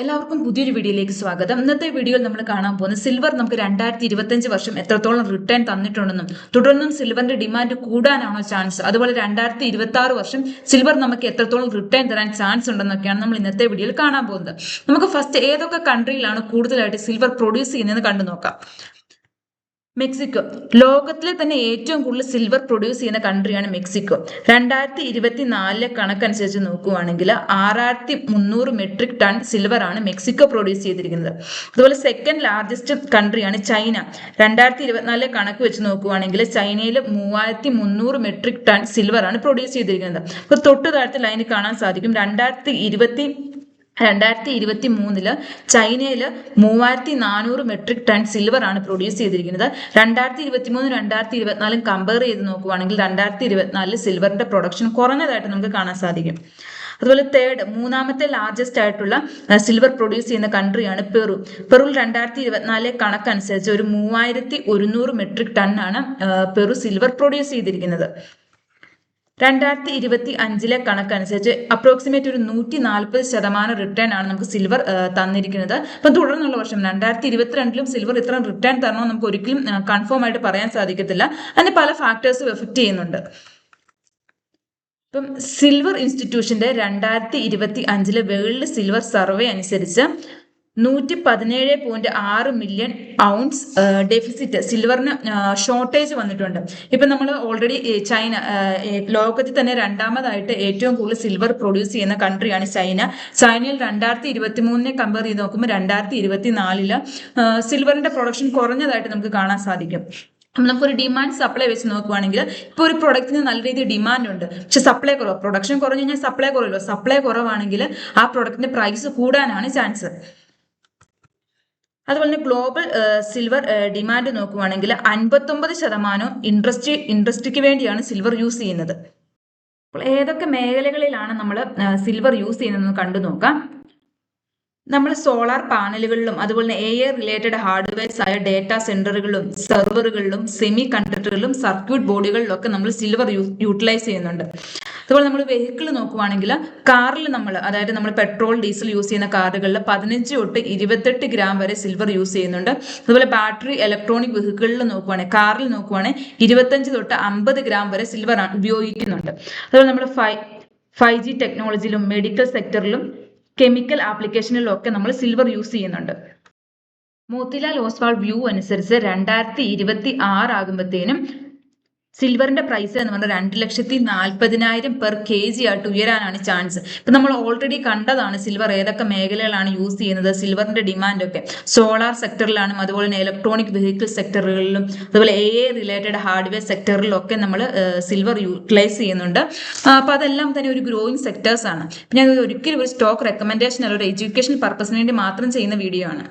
എല്ലാവർക്കും പുതിയൊരു വീഡിയോയിലേക്ക് സ്വാഗതം. ഇന്നത്തെ വീഡിയോയിൽ നമ്മൾ കാണാൻ പോകുന്നത് സിൽവർ നമുക്ക് 2025 വർഷം എത്രത്തോളം റിട്ടേൺ തന്നിട്ടുണ്ടെന്നും തുടർന്നും സിൽവറിന്റെ ഡിമാൻഡ് കൂടാനാണോ ചാൻസ്, അതുപോലെ 2026 വർഷം സിൽവർ നമുക്ക് എത്രത്തോളം റിട്ടേൺ തരാൻ ചാൻസ് ഉണ്ടെന്നൊക്കെയാണ് നമ്മൾ ഇന്നത്തെ വീഡിയോയിൽ കാണാൻ പോകുന്നത്. നമുക്ക് ഫസ്റ്റ് ഏതൊക്കെ കൺട്രിയിലാണ് കൂടുതലായിട്ട് സിൽവർ പ്രൊഡ്യൂസ് ചെയ്യുന്നതെന്ന് കണ്ടു നോക്കാം. മെക്സിക്കോ ലോകത്തിലെ തന്നെ ഏറ്റവും കൂടുതൽ സിൽവർ പ്രൊഡ്യൂസ് ചെയ്യുന്ന കൺട്രിയാണ് മെക്സിക്കോ. 2024 കണക്കനുസരിച്ച് നോക്കുകയാണെങ്കിൽ 6300 മെട്രിക് ടൺ സിൽവർ ആണ് മെക്സിക്കോ പ്രൊഡ്യൂസ് ചെയ്തിരിക്കുന്നത്. അതുപോലെ സെക്കൻഡ് ലാർജസ്റ്റ് കൺട്രിയാണ് ചൈന. 2024 കണക്ക് വെച്ച് നോക്കുകയാണെങ്കിൽ ചൈനയിൽ 3300 മെട്രിക് ടൺ സിൽവർ ആണ് പ്രൊഡ്യൂസ് ചെയ്തിരിക്കുന്നത്. അപ്പോൾ തൊട്ട് താഴത്തെ ലൈനിൽ കാണാൻ സാധിക്കും 2023 ചൈനയിൽ 3400 മെട്രിക് ടൺ സിൽവർ ആണ് പ്രൊഡ്യൂസ് ചെയ്തിരിക്കുന്നത്. 2023-2024 കമ്പയർ ചെയ്ത് നോക്കുവാണെങ്കിൽ 2024 സിൽവറിന്റെ പ്രൊഡക്ഷൻ കുറഞ്ഞതായിട്ട് നമുക്ക് കാണാൻ സാധിക്കും. അതുപോലെ മൂന്നാമത്തെ ലാർജസ്റ്റ് ആയിട്ടുള്ള സിൽവർ പ്രൊഡ്യൂസ് ചെയ്യുന്ന കൺട്രിയാണ് പെറു. പെറുവിൽ 2024 കണക്കനുസരിച്ച് ഒരു 3100 മെട്രിക് ടൺ ആണ് പെറു സിൽവർ പ്രൊഡ്യൂസ് ചെയ്തിരിക്കുന്നത്. 2025 കണക്കനുസരിച്ച് അപ്രോക്സിമേറ്റ് ഒരു 140% റിട്ടേൺ ആണ് നമുക്ക് സിൽവർ തന്നിരിക്കുന്നത്. അപ്പം തുടർന്നുള്ള വർഷം 2022 സിൽവർ ഇത്ര റിട്ടേൺ തരണമെന്ന് നമുക്ക് ഒരിക്കലും കൺഫേം ആയിട്ട് പറയാൻ സാധിക്കത്തില്ല. അതിന് പല ഫാക്ടേഴ്സ് എഫക്ട് ചെയ്യുന്നുണ്ട്. ഇപ്പം സിൽവർ ഇൻസ്റ്റിറ്റ്യൂഷന്റെ 2025 വേൾഡ് സിൽവർ സർവേ അനുസരിച്ച് 117.6 മില്യൺ ഔൺസ് ഡെഫിസിറ്റ് സിൽവറിന് ഷോർട്ടേജ് വന്നിട്ടുണ്ട്. ഇപ്പം നമ്മൾ ഓൾറെഡി ചൈന ലോകത്തിൽ തന്നെ രണ്ടാമതായിട്ട് ഏറ്റവും കൂടുതൽ സിൽവർ പ്രൊഡ്യൂസ് ചെയ്യുന്ന കൺട്രിയാണ് ചൈന. ചൈനയിൽ 2023 കമ്പയർ ചെയ്ത് നോക്കുമ്പോൾ 2024 സിൽവറിന്റെ പ്രൊഡക്ഷൻ കുറഞ്ഞതായിട്ട് നമുക്ക് കാണാൻ സാധിക്കും. നമുക്കൊരു ഡിമാൻഡ് സപ്ലൈ വെച്ച് നോക്കുവാണെങ്കിൽ ഇപ്പോൾ ഒരു പ്രൊഡക്റ്റിന് നല്ല രീതിയിൽ ഡിമാൻഡ് ഉണ്ട്, പക്ഷെ സപ്ലൈ കുറവ്. പ്രൊഡക്ഷൻ കുറഞ്ഞു കഴിഞ്ഞാൽ സപ്ലൈ കുറവല്ലോ. സപ്ലൈ കുറവാണെങ്കിൽ ആ പ്രൊഡക്റ്റിന്റെ പ്രൈസ് കൂടാനാണ് ചാൻസ്. അതുപോലെ തന്നെ ഗ്ലോബൽ സിൽവർ ഡിമാൻഡ് നോക്കുവാണെങ്കിൽ 59% ഇൻഡസ്ട്രിക്ക് വേണ്ടിയാണ് സിൽവർ യൂസ് ചെയ്യുന്നത്. അപ്പോൾ ഏതൊക്കെ മേഖലകളിലാണ് നമ്മൾ സിൽവർ യൂസ് ചെയ്യുന്നതെന്ന് കണ്ടു നോക്കാം. നമ്മൾ സോളാർ പാനലുകളിലും അതുപോലെ തന്നെ AI റിലേറ്റഡ് ഹാർഡ്വെയർസ് ആയ ഡേറ്റാ സെന്ററുകളിലും സെർവറുകളിലും സെമി കണ്ടക്ടറുകളിലും സർക്യൂട്ട് ബോർഡുകളിലും ഒക്കെ നമ്മൾ സിൽവർ യൂട്ടിലൈസ് ചെയ്യുന്നുണ്ട്. അതുപോലെ നമ്മൾ വെഹിക്കിൾ നോക്കുവാണെങ്കിൽ കാറിൽ അതായത് നമ്മൾ പെട്രോൾ ഡീസൽ യൂസ് ചെയ്യുന്ന കാറുകളിൽ 15 തൊട്ട് 28 ഗ്രാം വരെ സിൽവർ യൂസ് ചെയ്യുന്നുണ്ട്. അതുപോലെ ബാറ്ററി ഇലക്ട്രോണിക് വെഹിക്കിളിൽ നോക്കുവാണെങ്കിൽ കാറിൽ നോക്കുവാണെങ്കിൽ 25 തൊട്ട് 50 ഗ്രാം വരെ സിൽവർ ഉപയോഗിക്കുന്നുണ്ട്. അതുപോലെ നമ്മൾ 5G ടെക്നോളജിയിലും മെഡിക്കൽ സെക്ടറിലും കെമിക്കൽ ആപ്ലിക്കേഷനിലും ഒക്കെ നമ്മൾ സിൽവർ യൂസ് ചെയ്യുന്നുണ്ട്. മോത്തിലാൽ ഓസ്വാൾ വ്യൂ അനുസരിച്ച് 2026 ആകുമ്പോഴത്തേനും സിൽവറിന്റെ പ്രൈസ് എന്ന് പറഞ്ഞാൽ 2,40,000 പെർ kg ആയിട്ട് ഉയരാനാണ് ചാൻസ്. ഇപ്പൊ നമ്മൾ ഓൾറെഡി കണ്ടതാണ് സിൽവർ ഏതൊക്കെ മേഖലകളാണ് യൂസ് ചെയ്യുന്നത്. സിൽവറിന്റെ ഡിമാൻഡ് ഒക്കെ സോളാർ സെക്ടറിലാണ്, അതുപോലെ തന്നെ ഇലക്ട്രോണിക് വെഹിക്കിൾ സെക്ടറുകളിലും അതുപോലെ AI റിലേറ്റഡ് ഹാർഡ്വെയർ സെക്ടറിലും ഒക്കെ നമ്മൾ സിൽവർ യൂട്ടിലൈസ് ചെയ്യുന്നുണ്ട്. അപ്പൊ അതെല്ലാം തന്നെ ഒരു ഗ്രോയിങ് സെക്ടേഴ്സ് ആണ്. ഞാൻ ഒരിക്കലും ഒരു സ്റ്റോക്ക് റെക്കമെൻഡേഷൻ അല്ല, ഒരു എഡ്യൂക്കേഷൻ പർപ്പസിന് വേണ്ടി മാത്രം ചെയ്യുന്ന വീഡിയോ ആണ്.